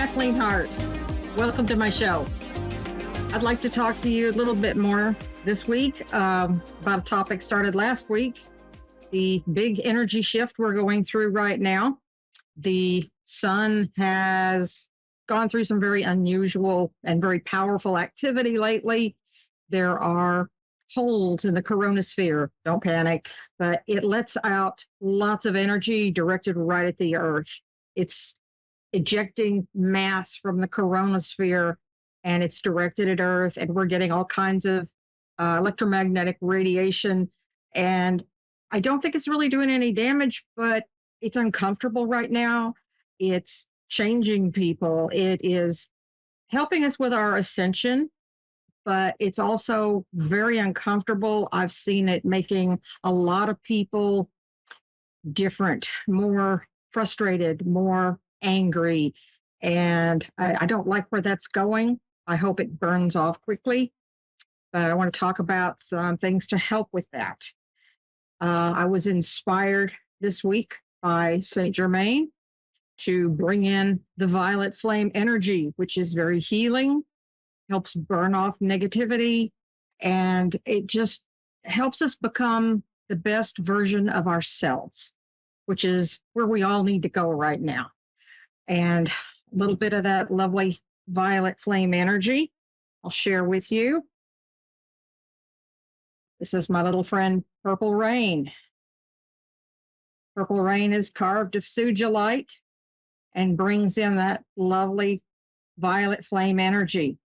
Kathleen Hart. Welcome to my show. I'd like to talk to you a little bit more this week about a topic started last week, the big energy shift we're going through right now. The sun has gone through some very unusual and very powerful activity lately. There are holes in the coronosphere. Don't panic, but it lets out lots of energy directed right at the earth. It's ejecting mass from the coronosphere and it's directed at earth, and we're getting all kinds of electromagnetic radiation. And I don't think it's really doing any damage, but it's uncomfortable right now. It's changing people. It is helping us with our ascension, but it's also very uncomfortable. I've seen it making a lot of people different, more frustrated, more angry. And I don't like where that's going. I hope it burns off quickly. But I want to talk about some things to help with that. I was inspired this week by Saint Germain to bring in the violet flame energy, which is very healing, helps burn off negativity, and it just helps us become the best version of ourselves, which is where we all need to go right now. And a little bit of that lovely violet flame energy I'll share with you. This is my little friend, Purple Rain. Purple Rain is carved of sugilite and brings in that lovely violet flame energy.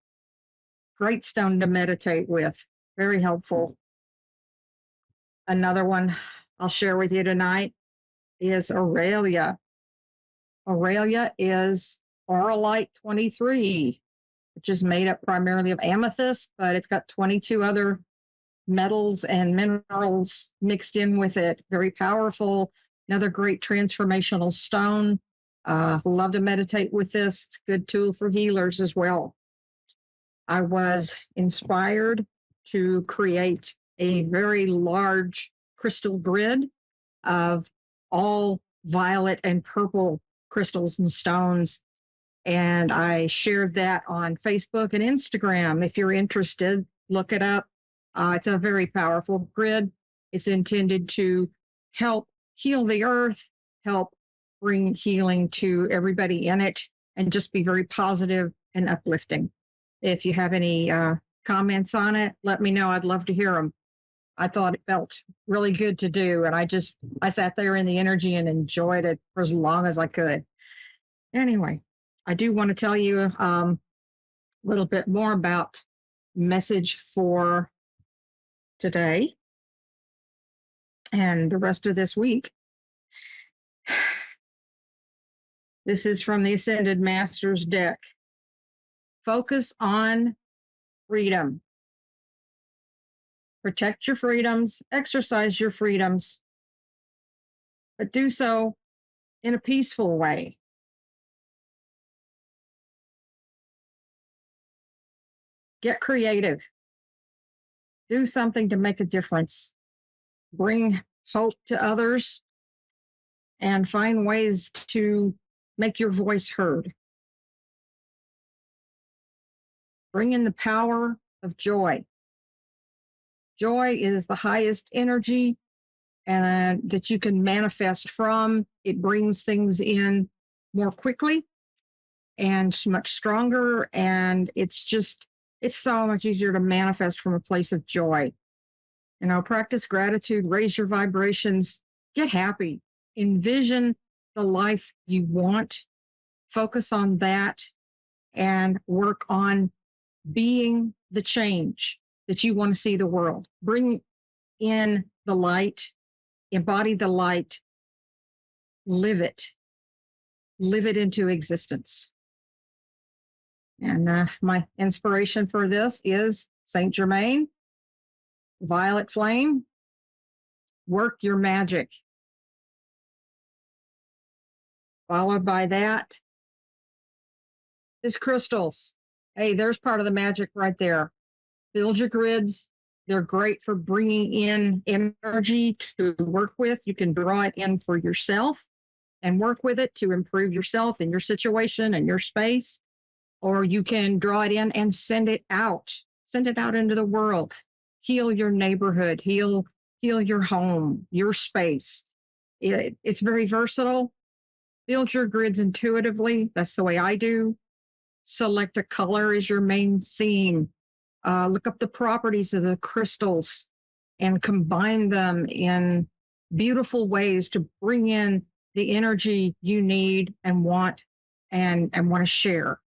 Great stone to meditate with, very helpful. Another one I'll share with you tonight is Aurelia. Aurelia is Auralite 23, which is made up primarily of amethyst, but it's got 22 other metals and minerals mixed in with it. Very powerful. Another great transformational stone. Love to meditate with this. It's a good tool for healers as well. I was inspired to create a very large crystal grid of all violet and purple crystals and stones. And I shared that on Facebook and Instagram. If you're interested, look it up. It's a very powerful grid. It's intended to help heal the earth, help bring healing to everybody in it, and just be very positive and uplifting. If you have any comments on it, let me know. I'd love to hear them. I thought it felt really good to do, and I sat there in the energy and enjoyed it for as long as I could. Anyway, I do want to tell you a little bit more about message for today and the rest of this week. This is from the Ascended Masters deck. Focus on freedom. Protect your freedoms, exercise your freedoms, but do so in a peaceful way. Get creative. Do something to make a difference. Bring hope to others and find ways to make your voice heard. Bring in the power of joy. Joy is the highest energy and that you can manifest from. It brings things in more quickly and much stronger, and it's so much easier to manifest from a place of joy. Practice gratitude, raise your vibrations, get happy, envision the life you want, focus on that, and work on being the change that you want to see the world. Bring in the light, embody the light, live it into existence. And my inspiration for this is Saint Germain, violet flame, work your magic. Followed by that is crystals. Hey, there's part of the magic right there. Build your grids. They're great for bringing in energy to work with. You can draw it in for yourself. and work with it to improve yourself and your situation and your space, or you can draw it in and send it out. Send it out into the world. Heal your neighborhood, heal your home, your space. It's very versatile. Build your grids intuitively. That's the way I do. Select a color as your main theme. Look up the properties of the crystals and combine them in beautiful ways to bring in the energy you need and want and want to share.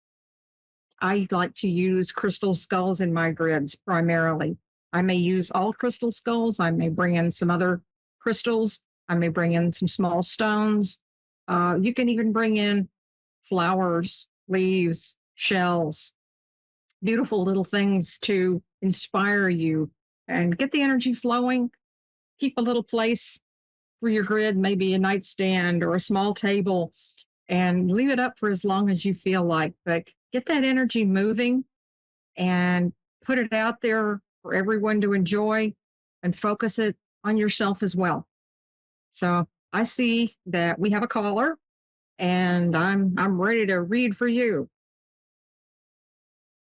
I like to use crystal skulls in my grids primarily. I may use all crystal skulls. I may bring in some other crystals. I may bring in some small stones. You can even bring in flowers, leaves, shells, beautiful little things to inspire you and get the energy flowing. Keep a little place for your grid, maybe a nightstand or a small table, and leave it up for as long as you feel like. But get that energy moving and put it out there for everyone to enjoy and focus it on yourself as well. So I see that we have a caller and I'm ready to read for you.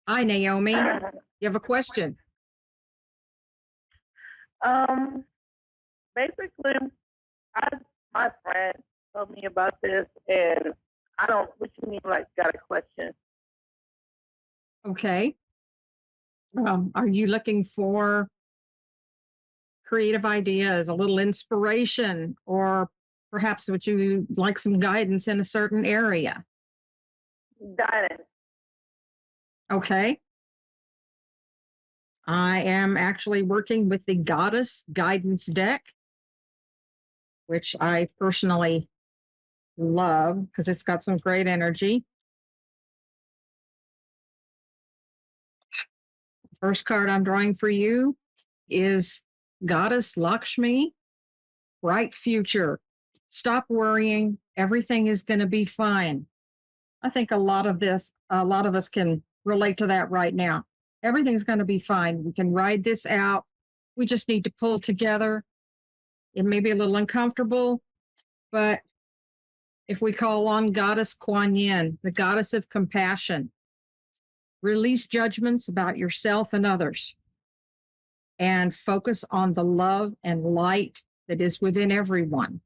Hi, Naomi. You have a question? Basically, my friend told me about this, and I don't. What you mean, like, got a question? Okay. Are you looking for creative ideas, a little inspiration, or perhaps would you like some guidance in a certain area? Guidance. Okay. I am actually working with the Goddess Guidance deck, which I personally love because it's got some great energy. First card I'm drawing for you is Goddess Lakshmi, Bright Future. Stop worrying. Everything is going to be fine. I think a lot of us can relate to that right now. Everything's going to be fine. We can ride this out. We just need to pull together. It may be a little uncomfortable, but if we call on Goddess Kuan Yin, the goddess of compassion, release judgments about yourself and others, and focus on the love and light that is within everyone.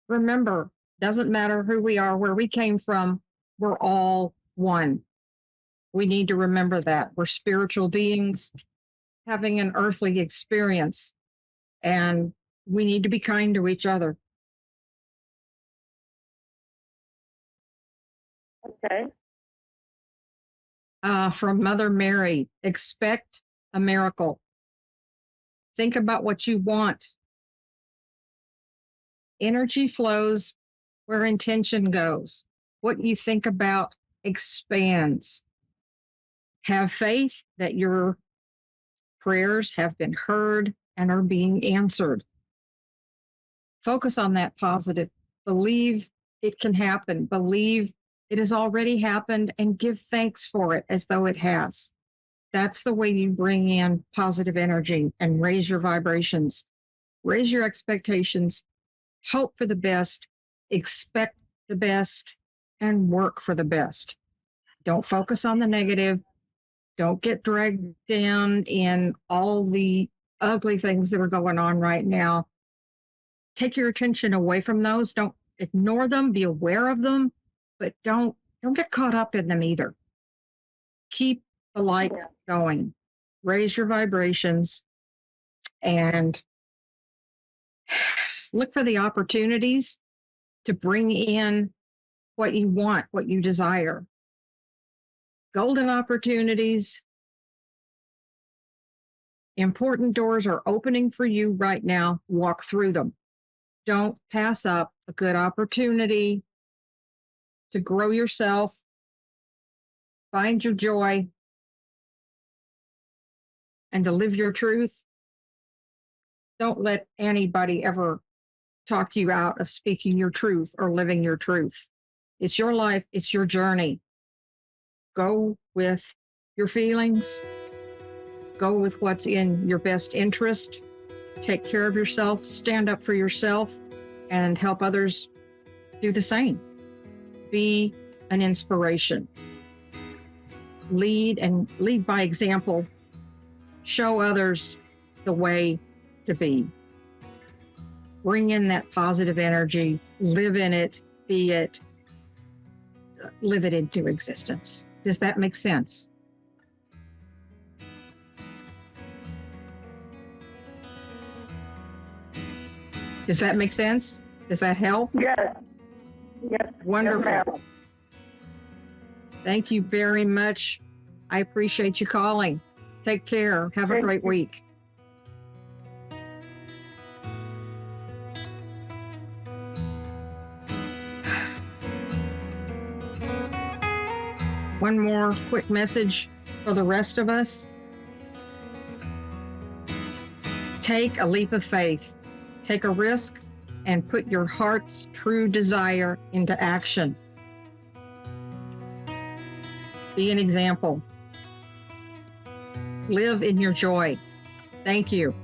Remember, doesn't matter who we are, where we came from, we're all one. We need to remember that. We're spiritual beings having an earthly experience, and we need to be kind to each other. Okay. From Mother Mary, expect a miracle. Think about what you want. Energy flows where intention goes. What you think about expands. Have faith that your prayers have been heard and are being answered. Focus on that positive. Believe it can happen. Believe it has already happened and give thanks for it as though it has. That's the way you bring in positive energy and raise your vibrations. Raise your expectations. Hope for the best. Expect the best and work for the best. Don't focus on the negative. Don't get dragged down in all the ugly things that are going on right now. Take your attention away from those. Don't ignore them. Be aware of them, but don't get caught up in them either. Keep the light going. Raise your vibrations and look for the opportunities to bring in what you want, what you desire. Golden opportunities. Important doors are opening for you right now. Walk through them. Don't pass up a good opportunity to grow yourself, find your joy, and to live your truth. Don't let anybody ever talk you out of speaking your truth or living your truth. It's your life. It's your journey. Go with your feelings. Go with what's in your best interest. Take care of yourself. Stand up for yourself and help others do the same. Be an inspiration. Lead by example. Show others the way to be. Bring in that positive energy, live in it, be it, live it into existence. Does that make sense? Does that make sense? Does that help? Yes. Yes. Wonderful. Yes, ma'am. Thank you very much. I appreciate you calling. Take care. Have a Thank great you. week. One more quick message for the rest of us. Take a leap of faith. Take a risk and put your heart's true desire into action. Be an example. Live in your joy. Thank you.